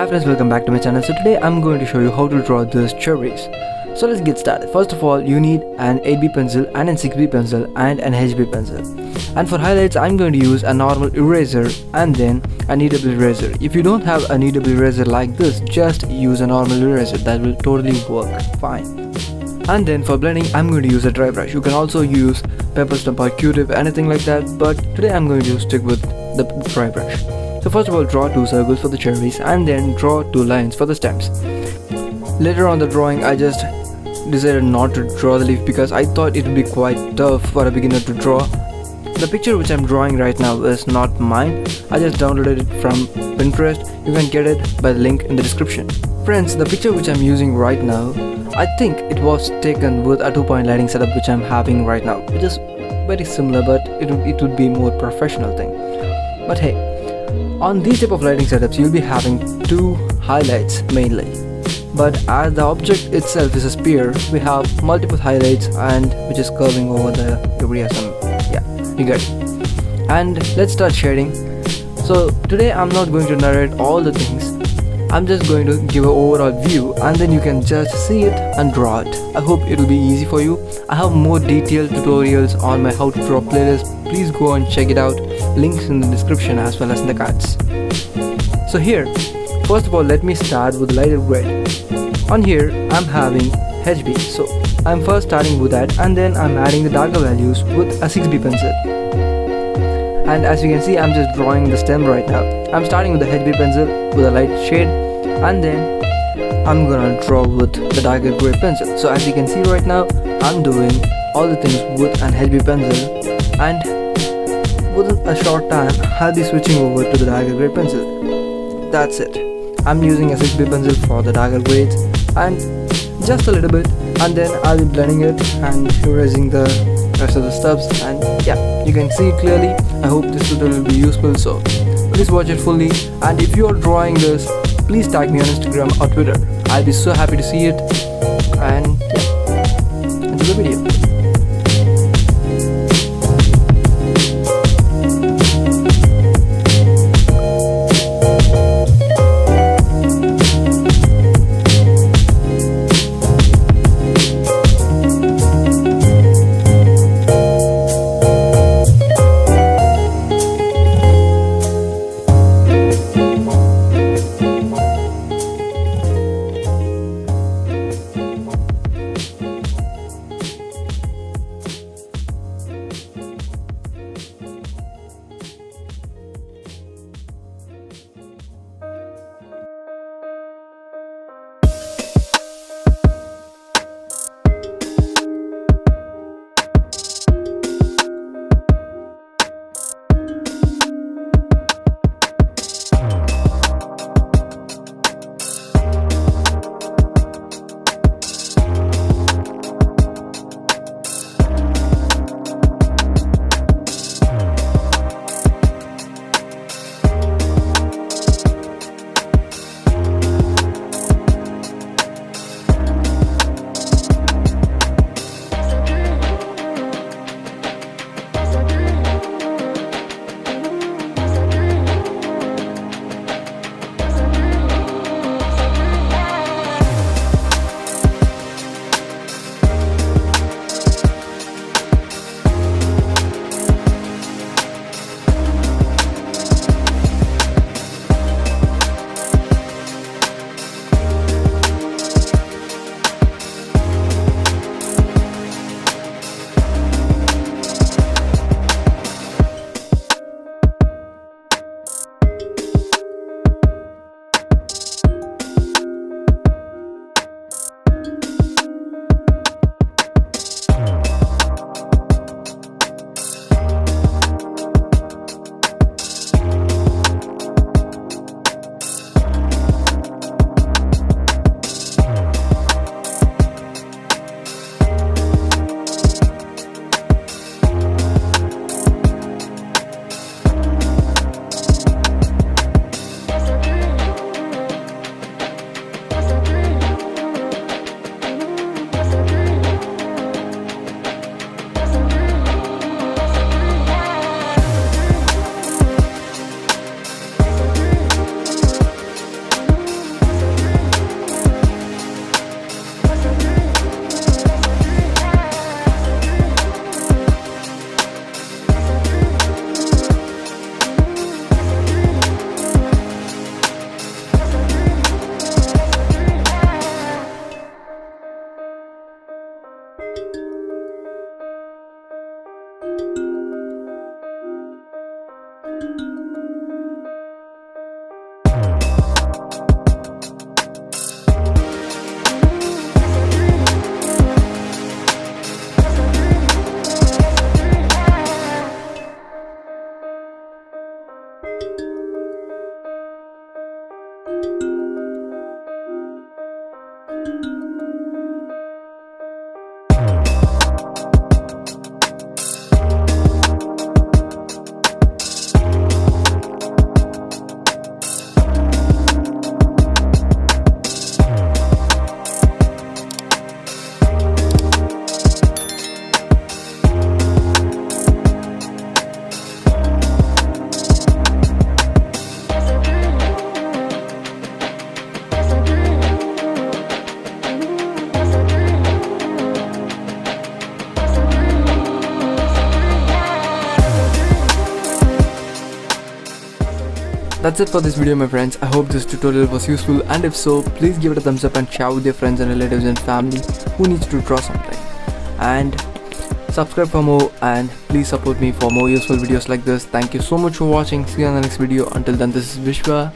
Hi friends, welcome back to my channel. So today I'm going to show you how to draw these cherries. So let's get started. First of all, you need an 8B pencil and an 6B pencil and an HB pencil. And for highlights, I'm going to use a normal eraser and then a kneadable eraser. If you don't have a kneadable eraser like this, just use a normal eraser. That will totally work fine. And then for blending, I'm going to use a dry brush. You can also use paper stump or Q-tip, anything like that, but today I'm going to stick with the dry brush. So first of all, draw 2 circles for the cherries and then draw 2 lines for the stems. Later on the drawing, I just decided not to draw the leaf because I thought it would be quite tough for a beginner to draw. The picture which I'm drawing right now is not mine. I just downloaded it from Pinterest. You can get it by the link in the description. Friends, the picture which I'm using right now, I think it was taken with a 2-point lighting setup which I'm having right now, which is very similar, but it would be more professional thing. But hey, on these type of lighting setups, you'll be having 2 highlights mainly. But as the object itself is a sphere, we have multiple highlights and which is curving over the area. Yeah, you get it. And let's start shading. So today I'm not going to narrate all the things. I'm just going to give an overall view and then you can just see it and draw it. I hope it will be easy for you. I have more detailed tutorials on my how to draw playlist. Please go and check it out. Links in the description as well as in the cards. So here, first of all, let me start with lighter gray. On here, I'm having HB. So I'm first starting with that and then I'm adding the darker values with a 6B pencil. And as you can see, I'm just drawing the stem right now. I'm starting with the HB pencil with a light shade and then I'm gonna draw with the darker gray pencil. So as you can see right now, I'm doing all the things with an HB pencil and within a short time, I'll be switching over to the darker gray pencil. That's it. I'm using a 6B pencil for the darker grades and just a little bit, and then I'll be blending it and erasing the rest of the stubs. And yeah, you can see it clearly. I hope this tutorial will be useful, so please watch it fully. And if you are drawing this, please tag me on Instagram or Twitter. I'll be so happy to see it. And yeah, enjoy the video. That's it for this video, my friends. I hope this tutorial was useful, and if so, please give it a thumbs up and share with your friends and relatives and family who needs to draw something. And subscribe for more, and please support me for more useful videos like this. Thank you so much for watching. See you on the next video. Until then, this is Vishwa.